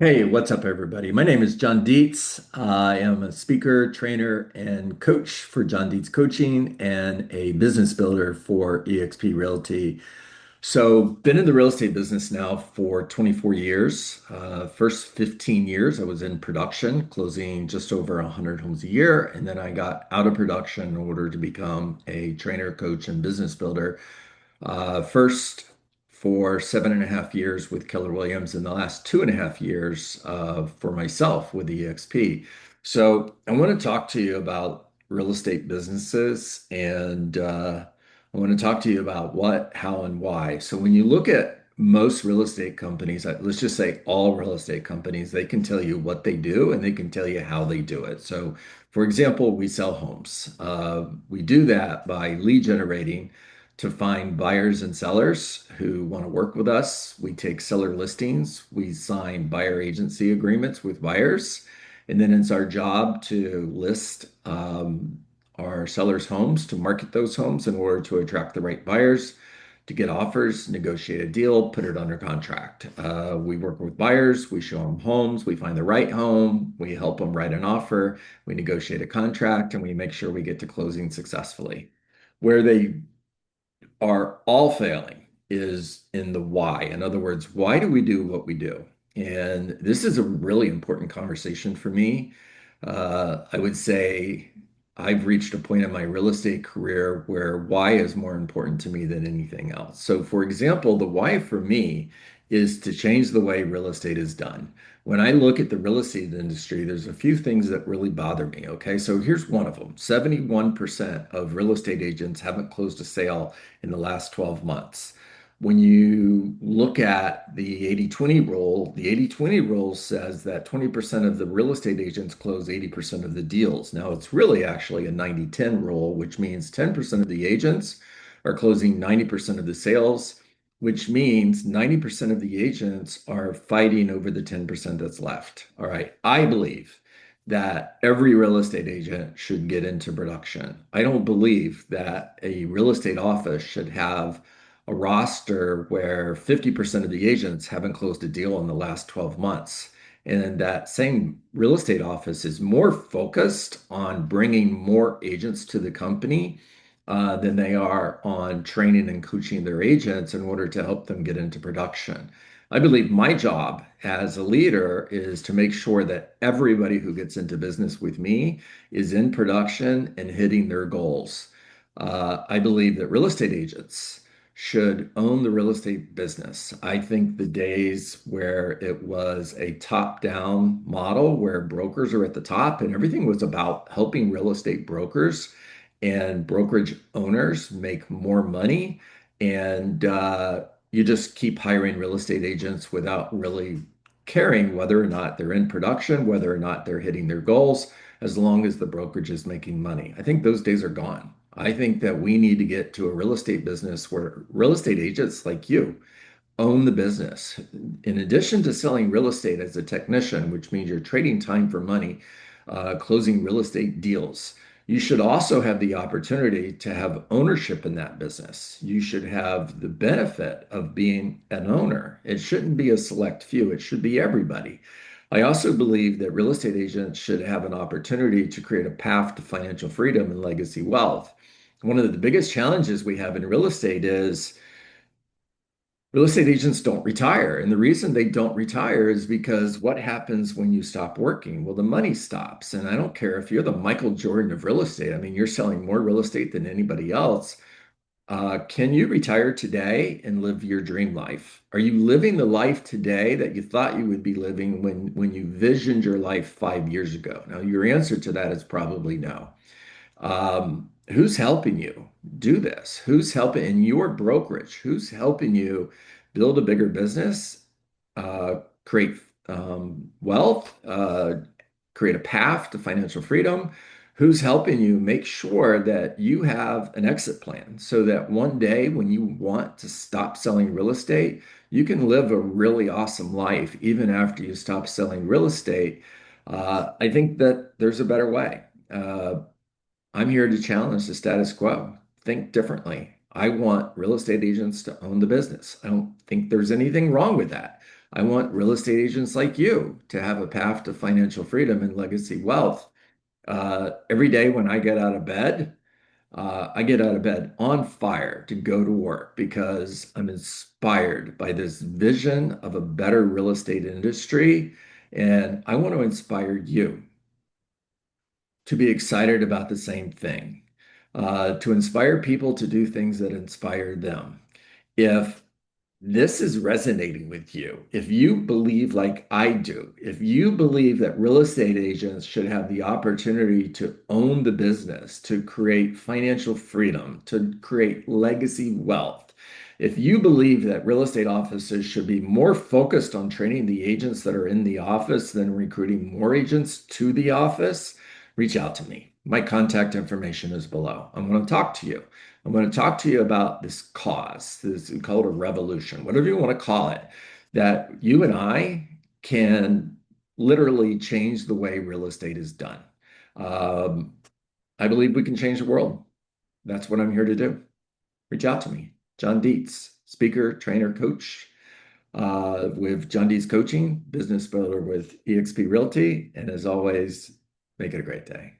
Hey, what's up, everybody? My name is John Dietz. I am a speaker, trainer, and coach for John Dietz Coaching and a business builder for eXp Realty. So, been in the real estate business now for 24 years. First 15 years, I was in production, closing just over 100 homes a year. And then I got out of production in order to become a trainer, coach, and business builder. First for 7.5 years with Keller Williams, and the last 2.5 years for myself with EXP. So I want to talk to you about real estate businesses, and I want to talk to you about what, how, and why. So when you look at most real estate companies, let's just say all real estate companies, they can tell you what they do and they can tell you how they do it. So, for example, we sell homes. We do that by lead generating to find buyers and sellers who want to work with us. We take seller listings, we sign buyer agency agreements with buyers, and then it's our job to list our sellers' homes, to market those homes in order to attract the right buyers, to get offers, negotiate a deal, put it under contract. We work with buyers, we show them homes, we find the right home, we help them write an offer, we negotiate a contract, and we make sure we get to closing successfully. Where they are all failing is in the why. In other words, why do we do what we do? And this is a really important conversation for me. I would say I've reached a point in my real estate career where why is more important to me than anything else. So, for example, the why for me is to change the way real estate is done. When I look at the real estate industry, there's a few things that really bother me. Okay, so here's one of them. 71% of real estate agents haven't closed a sale in the last 12 months. When you look at the 80/20 rule, the 80/20 rule says that 20% of the real estate agents close 80% of the deals. Now, it's really actually a 90/10 rule, which means 10% of the agents are closing 90% of the sales, which means 90% of the agents are fighting over the 10% that's left. All right. I believe that every real estate agent should get into production. I don't believe that a real estate office should have a roster where 50% of the agents haven't closed a deal in the last 12 months. And that same real estate office is more focused on bringing more agents to the company than they are on training and coaching their agents in order to help them get into production. I believe my job as a leader is to make sure that everybody who gets into business with me is in production and hitting their goals. I believe that real estate agents should own the real estate business. I think the days where it was a top-down model where brokers are at the top and everything was about helping real estate brokers and brokerage owners make more money, and you just keep hiring real estate agents without really caring whether or not they're in production, whether or not they're hitting their goals, as long as the brokerage is making money. I think those days are gone. I think that we need to get to a real estate business where real estate agents like you own the business. In addition to selling real estate as a technician, which means you're trading time for money, closing real estate deals, you should also have the opportunity to have ownership in that business. You should have the benefit of being an owner. It shouldn't be a select few, it should be everybody. I also believe that real estate agents should have an opportunity to create a path to financial freedom and legacy wealth. One of the biggest challenges we have in real estate is real estate agents don't retire. And the reason they don't retire is because what happens when you stop working? Well, the money stops. And I don't care if you're the Michael Jordan of real estate. I mean, you're selling more real estate than anybody else. Can you retire today and live your dream life? Are you living the life today that you thought you would be living when you visioned your life 5 years ago? Now, your answer to that is probably no. Who's helping you do this? Who's helping in your brokerage? Who's helping you build a bigger business, create wealth, create a path to financial freedom? Who's helping you make sure that you have an exit plan so that one day when you want to stop selling real estate, you can live a really awesome life even after you stop selling real estate? I think that there's a better way. I'm here to challenge the status quo. Think differently. I want real estate agents to own the business. I don't think there's anything wrong with that. I want real estate agents like you to have a path to financial freedom and legacy wealth. Every day when I get out of bed on fire to go to work because I'm inspired by this vision of a better real estate industry. And I want to inspire you to be excited about the same thing, to inspire people to do things that inspire them. If this is resonating with you, if you believe like I do, if you believe that real estate agents should have the opportunity to own the business, to create financial freedom, to create legacy wealth, if you believe that real estate offices should be more focused on training the agents that are in the office than recruiting more agents to the office, reach out to me. My contact information is below. I'm going to talk to you. I'm going to talk to you about this cause, this we call it a revolution, whatever you want to call it, that you and I can literally change the way real estate is done. Um, I believe we can change the world. That's what I'm here to do. Reach out to me. John Dietz, speaker, trainer, coach with John Dietz Coaching, business builder with eXp Realty. And as always, make it a great day.